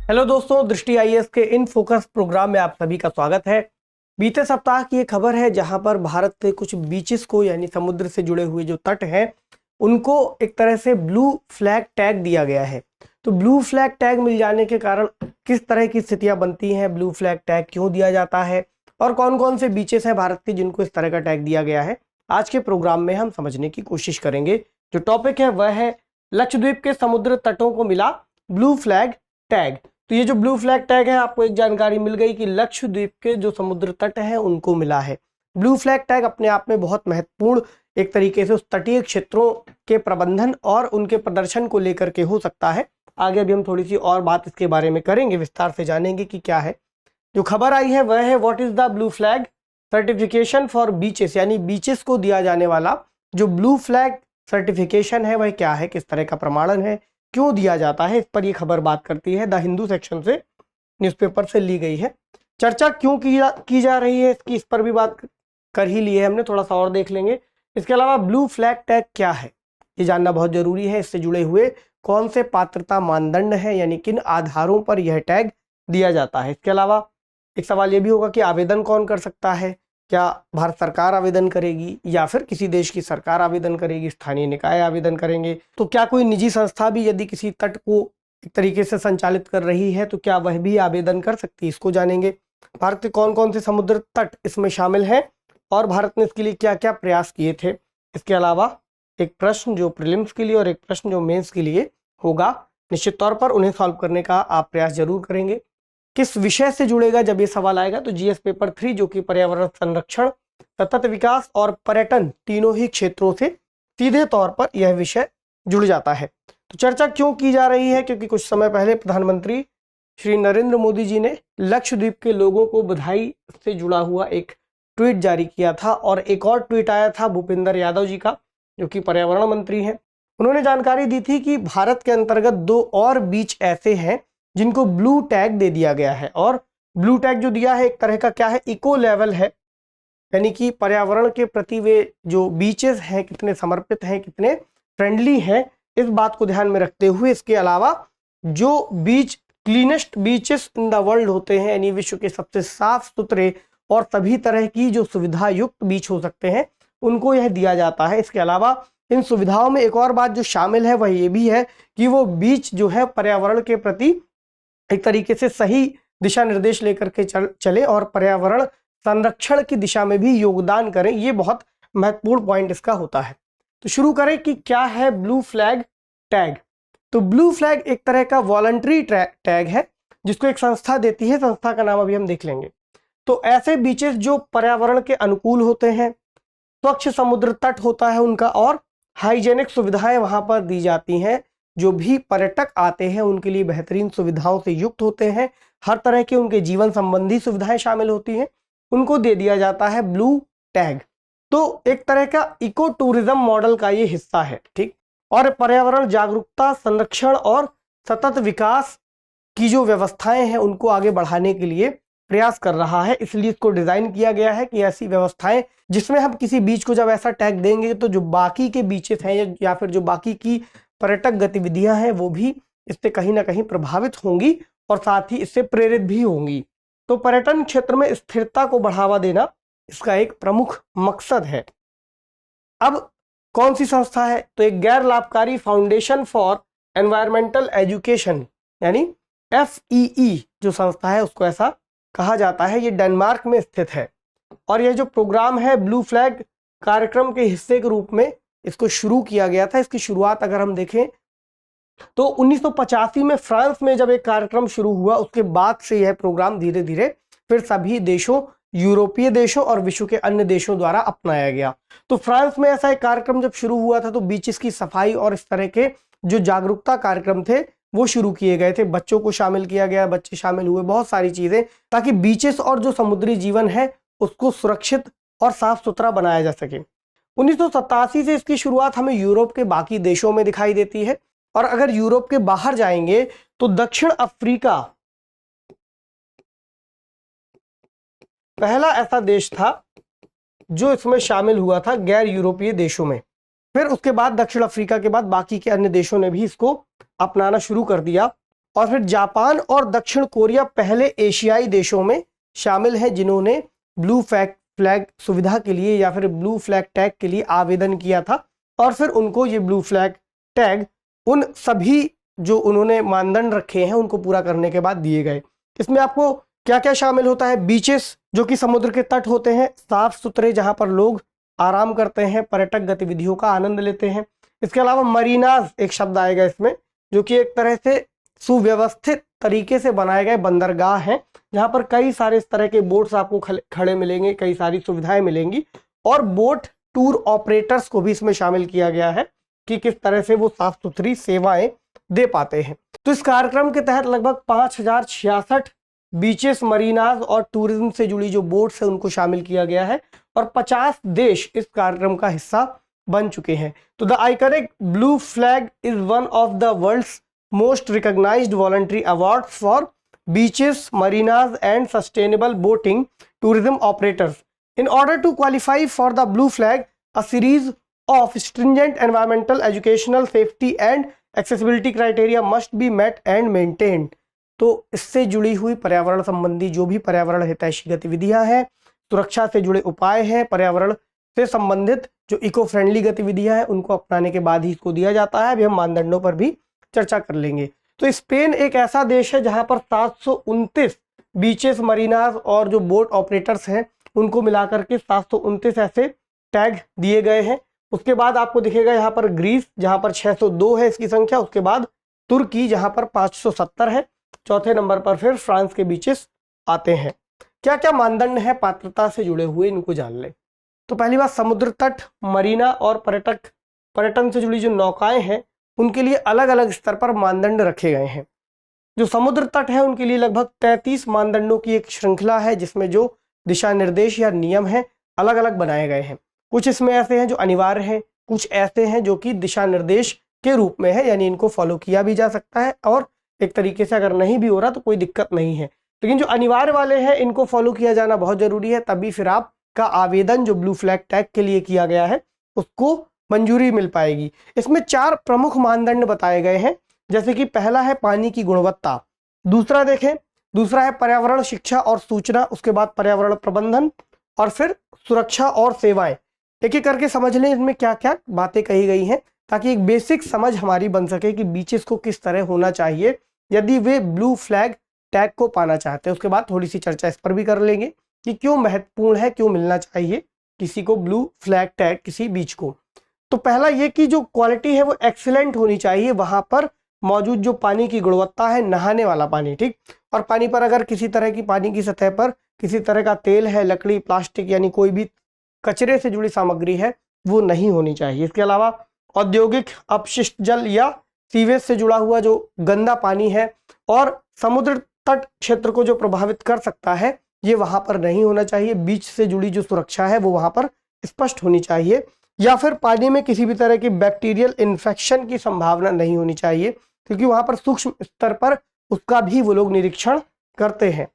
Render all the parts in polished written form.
Hello दोस्तों, दृष्टि IAS के इन फोकस प्रोग्राम में आप सभी का स्वागत है। बीते सप्ताह की एक खबर है जहां पर भारत के कुछ बीचेस को यानी समुद्र से जुड़े हुए जो तट हैं उनको एक तरह से ब्लू फ्लैग टैग दिया गया है। तो ब्लू फ्लैग टैग मिल जाने के कारण किस तरह की स्थितियां बनती हैं, ब्लू फ्लैग टैग क्यों दिया जाता है और कौन कौन से बीचेस हैं भारत के जिनको इस तरह का टैग दिया गया है, आज के प्रोग्राम में हम समझने की कोशिश करेंगे। जो टॉपिक है वह है लक्षद्वीप के समुद्र तटों को मिला ब्लू फ्लैग टैग। तो ये जो ब्लू फ्लैग टैग है, आपको एक जानकारी मिल गई कि लक्षद्वीप के जो समुद्र तट हैं उनको मिला है ब्लू फ्लैग टैग। अपने आप में बहुत महत्वपूर्ण एक तरीके से उस तटीय क्षेत्रों के प्रबंधन और उनके प्रदर्शन को लेकर के हो सकता है। आगे अभी हम थोड़ी सी और बात इसके बारे में करेंगे, विस्तार से जानेंगे कि क्या है। जो खबर आई है वह है what is the blue flag certification for beaches, यानी बीचेस को दिया जाने वाला जो ब्लू फ्लैग सर्टिफिकेशन है वह क्या है, किस तरह का प्रमाणन है, क्यों दिया जाता है, इस पर यह खबर बात करती है। द हिंदू सेक्शन से, न्यूज़पेपर से ली गई है। चर्चा क्यों की जा रही है इसकी, इस पर भी बात कर ही ली है हमने, थोड़ा सा और देख लेंगे। इसके अलावा ब्लू फ्लैग टैग क्या है ये जानना बहुत जरूरी है। इससे जुड़े हुए कौन से पात्रता मानदंड है, यानी किन आधारों पर यह टैग दिया जाता है। इसके अलावा एक सवाल यह भी होगा कि आवेदन कौन कर सकता है, क्या भारत सरकार आवेदन करेगी या फिर किसी देश की सरकार आवेदन करेगी, स्थानीय निकाय आवेदन करेंगे। तो क्या कोई निजी संस्था भी यदि किसी तट को एक तरीके से संचालित कर रही है तो क्या वह भी आवेदन कर सकती है, इसको जानेंगे। भारत के कौन कौन से समुद्र तट इसमें शामिल हैं और भारत ने इसके लिए क्या क्या प्रयास किए थे। इसके अलावा एक प्रश्न जो प्रीलिम्स के लिए और एक प्रश्न जो मेंस के लिए होगा, निश्चित तौर पर उन्हें सॉल्व करने का आप प्रयास जरूर करेंगे। किस विषय से जुड़ेगा जब ये सवाल आएगा, तो जीएस पेपर 3 जो कि पर्यावरण संरक्षण, सतत विकास और पर्यटन तीनों ही क्षेत्रों से सीधे तौर पर यह विषय जुड़ जाता है। तो चर्चा क्यों की जा रही है, क्योंकि कुछ समय पहले प्रधानमंत्री श्री नरेंद्र मोदी जी ने लक्षद्वीप के लोगों को बधाई से जुड़ा हुआ एक ट्वीट जारी किया था और एक और ट्वीट आया था भूपेंद्र यादव जी का, जो कि पर्यावरण मंत्री हैं। उन्होंने जानकारी दी थी कि भारत के अंतर्गत 2 और बीच ऐसे हैं जिनको ब्लू टैग दे दिया गया है। और ब्लू टैग जो दिया है एक तरह का क्या है, इको लेवल है, यानी कि पर्यावरण के प्रति वे जो बीचेस हैं कितने समर्पित हैं, कितने फ्रेंडली हैं, इस बात को ध्यान में रखते हुए। इसके अलावा जो beach cleanest beaches in the world होते हैं, यानी विश्व के सबसे साफ सुथरे और सभी तरह की जो सुविधा युक्त बीच हो सकते हैं उनको यह दिया जाता है। इसके अलावा इन सुविधाओं में एक और बात जो शामिल है वह ये भी है कि वो बीच जो है पर्यावरण के प्रति एक तरीके से सही दिशा निर्देश लेकर के चले और पर्यावरण संरक्षण की दिशा में भी योगदान करें। ये बहुत महत्वपूर्ण पॉइंट इसका होता है। तो शुरू करें कि क्या है ब्लू फ्लैग टैग। तो ब्लू फ्लैग एक तरह का वॉलंटरी टैग है जिसको एक संस्था देती है, संस्था का नाम अभी हम देख लेंगे। तो ऐसे बीचेस जो पर्यावरण के अनुकूल होते हैं, स्वच्छ समुद्र तट होता है उनका और हाइजेनिक सुविधाएं वहां पर दी जाती हैं, जो भी पर्यटक आते हैं उनके लिए बेहतरीन सुविधाओं से युक्त होते हैं, हर तरह के उनके जीवन संबंधी सुविधाएं शामिल होती हैं, उनको दे दिया जाता है ब्लू टैग। तो एक तरह का इको टूरिज्म मॉडल का ये हिस्सा है, ठीक। और पर्यावरण जागरूकता, संरक्षण और सतत विकास की जो व्यवस्थाएं हैं उनको आगे बढ़ाने के लिए प्रयास कर रहा है। इसलिए इसको डिजाइन किया गया है कि ऐसी व्यवस्थाएं जिसमें हम किसी बीच को जब ऐसा टैग देंगे तो जो बाकी के बीचेस हैं या फिर जो बाकी की पर्यटक गतिविधियां हैं वो भी इससे कहीं ना कहीं प्रभावित होंगी और साथ ही इससे प्रेरित भी होंगी। तो पर्यटन क्षेत्र में स्थिरता को बढ़ावा देना इसका एक प्रमुख मकसद है। अब कौन सी संस्था है, तो एक गैर लाभकारी फाउंडेशन फॉर एनवायरमेंटल एजुकेशन यानी FEE जो संस्था है उसको ऐसा कहा जाता है। ये डेनमार्क में स्थित है और यह जो प्रोग्राम है ब्लू फ्लैग कार्यक्रम के हिस्से के रूप में इसको शुरू किया गया था। इसकी शुरुआत अगर हम देखें तो 1985 में फ्रांस में जब एक कार्यक्रम शुरू हुआ, उसके बाद से यह प्रोग्राम धीरे धीरे फिर सभी देशों, यूरोपीय देशों और विश्व के अन्य देशों द्वारा अपनाया गया। तो फ्रांस में ऐसा एक कार्यक्रम जब शुरू हुआ था तो बीचेस की सफाई और इस तरह के जो जागरूकता कार्यक्रम थे वो शुरू किए गए थे, बच्चों को शामिल किया गया, बच्चे शामिल हुए, बहुत सारी चीजें, ताकि बीचेस और जो समुद्री जीवन है उसको सुरक्षित और साफ सुथरा बनाया जा सके। 1987 से इसकी शुरुआत हमें यूरोप के बाकी देशों में दिखाई देती है और अगर यूरोप के बाहर जाएंगे तो दक्षिण अफ्रीका पहला ऐसा देश था जो इसमें शामिल हुआ था गैर यूरोपीय देशों में। फिर उसके बाद दक्षिण अफ्रीका के बाद बाकी के अन्य देशों ने भी इसको अपनाना शुरू कर दिया और फिर जापान और दक्षिण कोरिया पहले एशियाई देशों में शामिल हैं जिन्होंने ब्लू फ्लैग सुविधा के लिए या फिर ब्लू फ्लैग टैग के लिए आवेदन किया था, और फिर उनको ये ब्लू फ्लैग टैग उन सभी जो उन्होंने मानदंड रखे हैं उनको पूरा करने के बाद दिए गए। इसमें आपको क्या क्या शामिल होता है? बीचेस जो कि समुद्र के तट होते हैं, साफ सुथरे, जहां पर लोग आराम करते हैं, पर्यटक गतिविधियों का आनंद लेते हैं। इसके अलावा मरीनाज एक शब्द आएगा इसमें, जो कि एक तरह से सुव्यवस्थित तरीके से बनाए गए बंदरगाह हैं, जहां पर कई सारे इस तरह के बोट्स आपको खड़े मिलेंगे, कई सारी सुविधाएं मिलेंगी, और बोट टूर ऑपरेटर्स को भी इसमें शामिल किया गया है कि किस तरह से वो साफ सुथरी सेवाएं दे पाते हैं। तो इस कार्यक्रम के तहत लगभग 5066 बीचेस, मरीनाज और टूरिज्म से जुड़ी जो बोट्स है उनको शामिल किया गया है, और 50 देश इस कार्यक्रम का हिस्सा बन चुके हैं। तो the iconic blue flag is one of the world's most recognised voluntary award for beaches, marinas and sustainable boating tourism operators. In order to qualify for the blue flag, a series of stringent environmental, educational, safety and accessibility criteria must be met and maintained. तो इससे जुड़ी हुई पर्यावरण संबंधी जो भी पर्यावरण हितैषी गतिविधियां हैं, सुरक्षा से जुड़े उपाय हैं, पर्यावरण से संबंधित जो इको फ्रेंडली गतिविधियां हैं उनको अपनाने के बाद ही इसको दिया जाता है। अभी हम मानदंडों पर भी चर्चा कर लेंगे। तो स्पेन एक ऐसा देश है जहां पर 729 बीचेस, मरीनाज और जो बोट ऑपरेटर्स हैं उनको मिलाकर के 729 ऐसे टैग दिए गए हैं। उसके बाद आपको दिखेगा यहाँ पर ग्रीस, जहाँ पर 602 है इसकी संख्या। उसके बाद तुर्की, जहाँ पर 570 है। चौथे नंबर पर फिर फ्रांस के बीचेस आते हैं। क्या क्या मानदंड है पात्रता से जुड़े हुए, इनको जान लें। तो पहली बात, समुद्र तट, मरीना और पर्यटन से जुड़ी जो नौकाएं हैं उनके लिए अलग अलग स्तर पर मानदंड रखे गए हैं। जो समुद्र तट है उनके लिए लगभग 33 मानदंडों की एक श्रृंखला है, जिसमें जो दिशा निर्देश या नियम हैं अलग अलग बनाए गए हैं। कुछ इसमें ऐसे हैं जो अनिवार्य हैं, कुछ ऐसे हैं जो कि दिशा निर्देश के रूप में है, यानी इनको फॉलो किया भी जा सकता है, और एक तरीके से अगर नहीं भी हो रहा तो कोई दिक्कत नहीं है। लेकिन जो अनिवार्य वाले हैं इनको फॉलो किया जाना बहुत जरूरी है, तभी फिर आपका आवेदन जो ब्लू फ्लैग टैग के लिए किया गया है उसको मंजूरी मिल पाएगी। इसमें 4 प्रमुख मानदंड बताए गए हैं, जैसे कि पहला है पानी की गुणवत्ता, दूसरा है पर्यावरण शिक्षा और सूचना, उसके बाद पर्यावरण प्रबंधन, और फिर सुरक्षा और सेवाएं। एक एक करके समझ लें इनमें क्या क्या बातें कही गई हैं, ताकि एक बेसिक समझ हमारी बन सके कि बीचेस को किस तरह होना चाहिए यदि वे ब्लू फ्लैग टैग को पाना चाहते हैं। उसके बाद थोड़ी सी चर्चा इस पर भी कर लेंगे कि क्यों महत्वपूर्ण है, क्यों मिलना चाहिए किसी को ब्लू फ्लैग टैग, किसी बीच को। तो पहला ये कि जो क्वालिटी है वो एक्सीलेंट होनी चाहिए, वहां पर मौजूद जो पानी की गुणवत्ता है, नहाने वाला पानी, ठीक, और पानी पर अगर किसी तरह की पानी की सतह पर किसी तरह का तेल है, लकड़ी, प्लास्टिक यानी कोई भी कचरे से जुड़ी सामग्री है वो नहीं होनी चाहिए। इसके अलावा औद्योगिक अपशिष्ट जल या सीवेज से जुड़ा हुआ जो गंदा पानी है और समुद्र तट क्षेत्र को जो प्रभावित कर सकता है ये वहां पर नहीं होना चाहिए। बीच से जुड़ी जो सुरक्षा है वो वहां पर स्पष्ट होनी चाहिए, या फिर पानी में किसी भी तरह की बैक्टीरियल इन्फेक्शन की संभावना नहीं होनी चाहिए, क्योंकि वहां पर सूक्ष्म स्तर पर उसका भी वो लोग निरीक्षण करते हैं।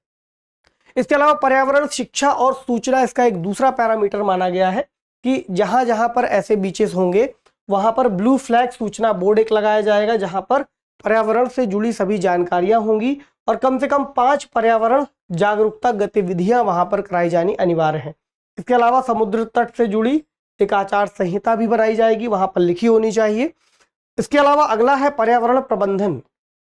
इसके अलावा पर्यावरण शिक्षा और सूचना इसका एक दूसरा पैरामीटर माना गया है कि जहां जहां पर ऐसे बीचेस होंगे वहां पर ब्लू फ्लैग सूचना बोर्ड एक लगाया जाएगा, जहां पर पर्यावरण से जुड़ी सभी जानकारियां होंगी, और कम से कम 5 पर्यावरण जागरूकता गतिविधियां वहां पर कराई जानी अनिवार्य है। इसके अलावा समुद्र तट से जुड़ी एक आचार संहिता भी बनाई जाएगी, वहां पर लिखी होनी चाहिए। इसके अलावा अगला है पर्यावरण प्रबंधन,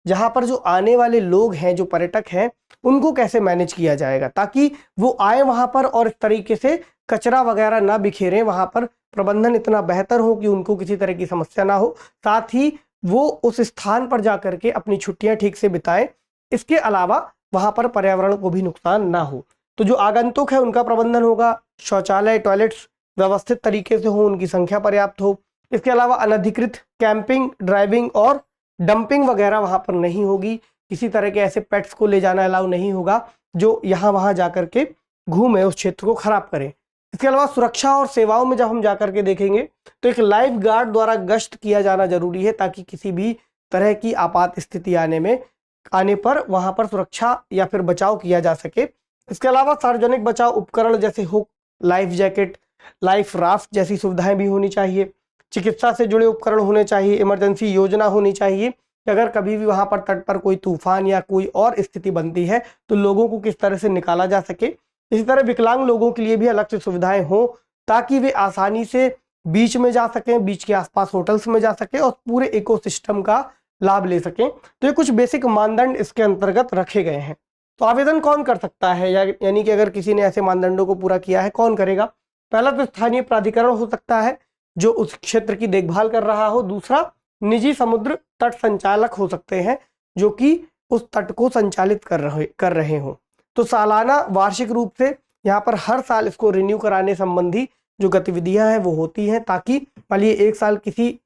जहां पर जो आने वाले लोग हैं, जो पर्यटक हैं, उनको कैसे मैनेज किया जाएगा ताकि वो आए वहां पर और इस तरीके से कचरा वगैरह ना बिखेरें, वहां पर प्रबंधन इतना बेहतर हो कि उनको किसी तरह की समस्या ना हो, साथ ही वो उस स्थान पर जा करके अपनी छुट्टियां ठीक से बिताएं। इसके अलावा वहां पर पर्यावरण को भी नुकसान ना हो। तो जो आगंतुक है उनका प्रबंधन होगा, शौचालय, टॉयलेट्स व्यवस्थित तरीके से हो, उनकी संख्या पर्याप्त हो। इसके अलावा अनधिकृत कैंपिंग, ड्राइविंग और डंपिंग वगैरह वहां पर नहीं होगी। किसी तरह के ऐसे पेट्स को ले जाना अलाउ नहीं होगा जो यहाँ वहां जाकर के घूमे, उस क्षेत्र को खराब करें। इसके अलावा सुरक्षा और सेवाओं में जब हम जाकर के देखेंगे तो एक लाइफ गार्ड द्वारा गश्त किया जाना जरूरी है, ताकि किसी भी तरह की आपात स्थिति आने पर वहां पर सुरक्षा या फिर बचाव किया जा सके। इसके अलावा सार्वजनिक बचाव उपकरण जैसे hook, life jacket, life raft जैसी सुविधाएं भी होनी चाहिए। चिकित्सा से जुड़े उपकरण होने चाहिए, इमरजेंसी योजना होनी चाहिए, कि अगर कभी भी वहां पर तट पर कोई तूफान या कोई और स्थिति बनती है तो लोगों को किस तरह से निकाला जा सके। इसी तरह विकलांग लोगों के लिए भी अलग से सुविधाएं हो ताकि वे आसानी से बीच में जा सकें, बीच के आसपास होटल्स में जा सकें और पूरे इकोसिस्टम का लाभ ले सकें। तो ये कुछ बेसिक मानदंड इसके अंतर्गत रखे गए हैं। तो आवेदन कौन कर सकता है, यानी कि अगर किसी ने ऐसे मानदंडों को पूरा किया है, कौन करेगा? पहला तो स्थानीय प्राधिकरण हो सकता है जो उस क्षेत्र की देखभाल कर रहा हो। दूसरा, निजी समुद्र तट संचालक हो सकते हैं जो कि उस तट को संचालित कर रहे हो। तो सालाना वार्षिक रूप से यहाँ पर हर साल इसको रिन्यू कराने संबंधी जो गतिविधियां हैं वो होती हैं, ताकि मान लीजिए एक साल किसी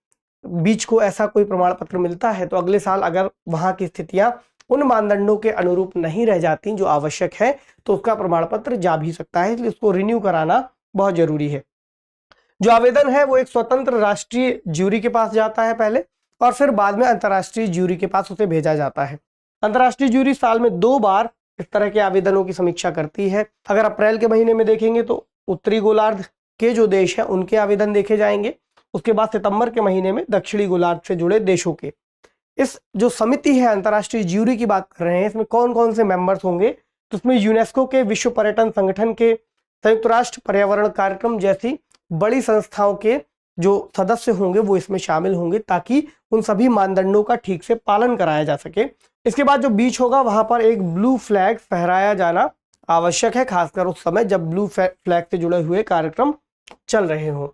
बीच को ऐसा कोई प्रमाण पत्र मिलता है तो अगले साल अगर वहां की स्थितियां उन मानदंडों के अनुरूप नहीं रह जाती जो आवश्यक है तो उसका प्रमाण पत्र जा भी सकता है, इसलिए उसको रिन्यू कराना बहुत जरूरी है। जो आवेदन है वो एक स्वतंत्र राष्ट्रीय ज्यूरी के पास जाता है पहले, और फिर बाद में अंतर्राष्ट्रीय ज्यूरी के पास उसे भेजा जाता है। अंतर्राष्ट्रीय ज्यूरी साल में 2 बार इस तरह के आवेदनों की समीक्षा करती है। अगर अप्रैल के महीने में देखेंगे तो उत्तरी गोलार्ध के जो देश हैं उनके आवेदन देखे जाएंगे। उसके बाद सितंबर के महीने में दक्षिणी गोलार्ध से जुड़े देशों के। इस जो समिति है अंतर्राष्ट्रीय ज्यूरी की बात कर रहे हैं, इसमें कौन कौन से मेंबर्स होंगे? तो इसमें यूनेस्को के, विश्व पर्यटन संगठन के, संयुक्त राष्ट्र पर्यावरण कार्यक्रम जैसी बड़ी संस्थाओं के जो सदस्य होंगे वो इसमें शामिल होंगे, ताकि उन सभी मानदंडों का ठीक से पालन कराया जा सके। इसके बाद जो बीच होगा वहां पर एक ब्लू फ्लैग फहराया जाना आवश्यक है, खासकर उस समय जब ब्लू फ्लैग से जुड़े हुए कार्यक्रम चल रहे हों।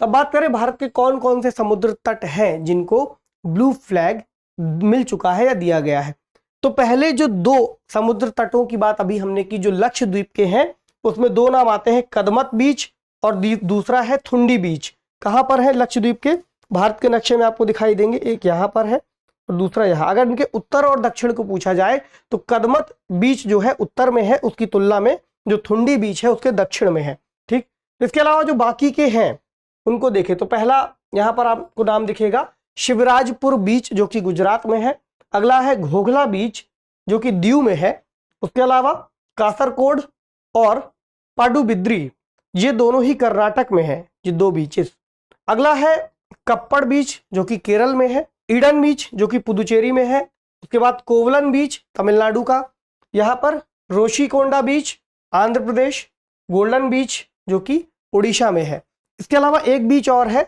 तब बात करें भारत के कौन कौन से समुद्र तट हैं जिनको ब्लू फ्लैग मिल चुका है या दिया गया है। तो पहले जो 2 समुद्र तटों की बात अभी हमने की जो लक्षद्वीप के हैं, उसमें 2 नाम आते हैं, कदमत बीच और दूसरा है थुंडी बीच। कहां पर है लक्षद्वीप के? भारत के नक्शे में आपको दिखाई देंगे, एक यहाँ पर है और दूसरा यहाँ। अगर इनके उत्तर और दक्षिण को पूछा जाए तो कदमत बीच जो है उत्तर में है, उसकी तुलना में जो थुंडी बीच है उसके दक्षिण में है। ठीक, इसके अलावा जो बाकी के हैं उनको देखें तो पहला यहाँ पर आपको नाम दिखेगा शिवराजपुर बीच जो कि गुजरात में है। अगला है घोघला बीच जो कि दीव में है। उसके अलावा कासरकोड और पाडुबिद्री, ये दोनों ही कर्नाटक में है, ये 2 बीचेस। अगला है कप्पड़ बीच जो कि केरल में है, ईडन बीच जो कि पुदुचेरी में है। उसके बाद कोवलन बीच तमिलनाडु का, यहाँ पर रोशीकोंडा बीच आंध्र प्रदेश, गोल्डन बीच जो कि उड़ीसा में है। इसके अलावा एक बीच और है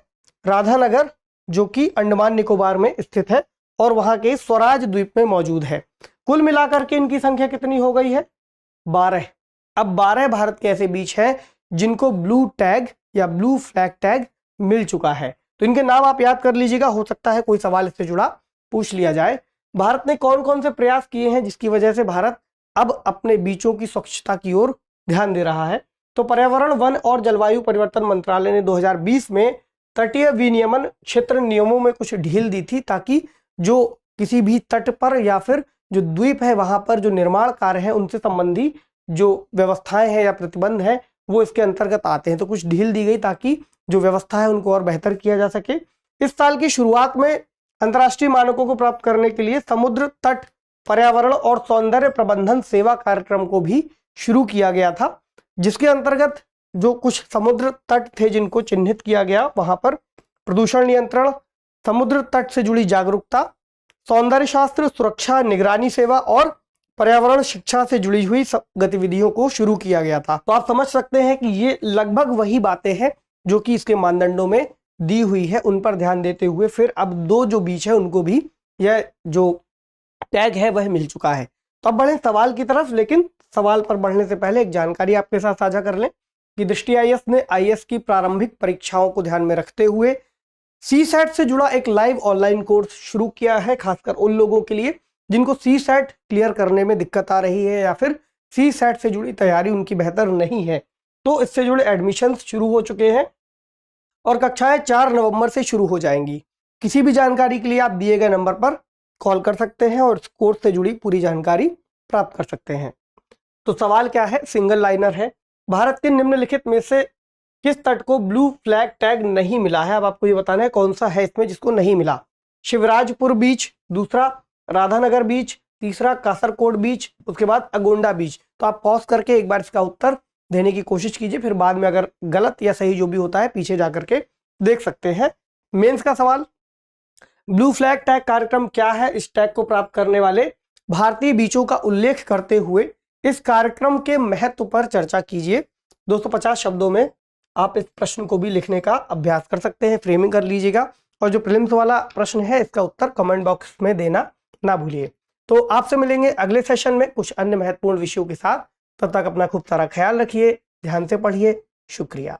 राधानगर जो कि अंडमान निकोबार में स्थित है और वहां के स्वराज द्वीप में मौजूद है। कुल मिलाकर के इनकी संख्या कितनी हो गई है? 12। अब 12 भारत के ऐसे बीच हैं जिनको ब्लू टैग या ब्लू फ्लैग टैग मिल चुका है। तो इनके नाम आप याद कर लीजिएगा, हो सकता है कोई सवाल इससे जुड़ा पूछ लिया जाए। भारत ने कौन कौन से प्रयास किए हैं जिसकी वजह से भारत अब अपने बीचों की स्वच्छता की ओर ध्यान दे रहा है? तो पर्यावरण, वन और जलवायु परिवर्तन मंत्रालय ने 2020 में तटीय विनियमन क्षेत्र नियमों में कुछ ढील दी थी, ताकि जो किसी भी तट पर या फिर जो द्वीप है वहां पर जो निर्माण कार्य है उनसे संबंधी जो व्यवस्थाएं हैं या प्रतिबंध है वो इसके अंतर्गत आते हैं। तो कुछ ढील दी गई ताकि जो व्यवस्था है उनको और बेहतर किया जा सके। इस साल की शुरुआत में अंतर्राष्ट्रीय मानकों को प्राप्त करने के लिए समुद्र तट पर्यावरण और सौंदर्य प्रबंधन सेवा कार्यक्रम को भी शुरू किया गया था, जिसके अंतर्गत जो कुछ समुद्र तट थे जिनको चिन्हित किया गया, वहां पर प्रदूषण नियंत्रण, समुद्र तट से जुड़ी जागरूकता, सौंदर्य शास्त्र, सुरक्षा, निगरानी सेवा और पर्यावरण शिक्षा से जुड़ी हुई गतिविधियों को शुरू किया गया था। तो आप समझ सकते हैं कि ये लगभग वही बातें हैं जो कि इसके मानदंडों में दी हुई है। उन पर ध्यान देते हुए फिर अब 2 जो बीच है उनको भी यह जो टैग है वह मिल चुका है। तो अब बढ़ें सवाल की तरफ, लेकिन सवाल पर बढ़ने से पहले एक जानकारी आपके साथ साझा कर लें कि दृष्टि आईएएस ने आईएएस की प्रारंभिक परीक्षाओं को ध्यान में रखते हुए सीसैट से जुड़ा एक लाइव ऑनलाइन कोर्स शुरू किया है, खासकर उन लोगों के लिए जिनको सीसैट क्लियर करने में दिक्कत आ रही है या फिर सीसैट से जुड़ी तैयारी उनकी बेहतर नहीं है। तो इससे जुड़े एडमिशन्स शुरू हो चुके हैं और कक्षाएं 4 नवंबर से शुरू हो जाएंगी। किसी भी जानकारी के लिए आप दिए गए नंबर पर कॉल कर सकते हैं और इस कोर्स से जुड़ी पूरी जानकारी प्राप्त कर सकते हैं। तो सवाल क्या है? सिंगल लाइनर है, भारत के निम्नलिखित में से किस तट को ब्लू फ्लैग टैग नहीं मिला है? अब आपको ये बताना है कौन सा है इसमें जिसको नहीं मिला। शिवराजपुर बीच, दूसरा राधानगर बीच, तीसरा कासरकोड बीच, उसके बाद अगोंडा बीच। तो आप पॉज करके एक बार इसका उत्तर देने की कोशिश कीजिए, फिर बाद में अगर गलत या सही जो भी होता है पीछे जाकर के देख सकते हैं। मेंस का सवाल, ब्लू फ्लैग टैग कार्यक्रम क्या है? इस टैग को प्राप्त करने वाले भारतीय बीचों का उल्लेख करते हुए इस कार्यक्रम के महत्व पर चर्चा कीजिए। 250 शब्दों में आप इस प्रश्न को भी लिखने का अभ्यास कर सकते हैं, फ्रेमिंग कर लीजिएगा। और जो प्रीलिम्स वाला प्रश्न है इसका उत्तर कमेंट बॉक्स में देना ना भूलिए। तो आपसे मिलेंगे अगले सेशन में कुछ अन्य महत्वपूर्ण विषयों के साथ। तब तक अपना खूब सारा ख्याल रखिए, ध्यान से पढ़िए। शुक्रिया।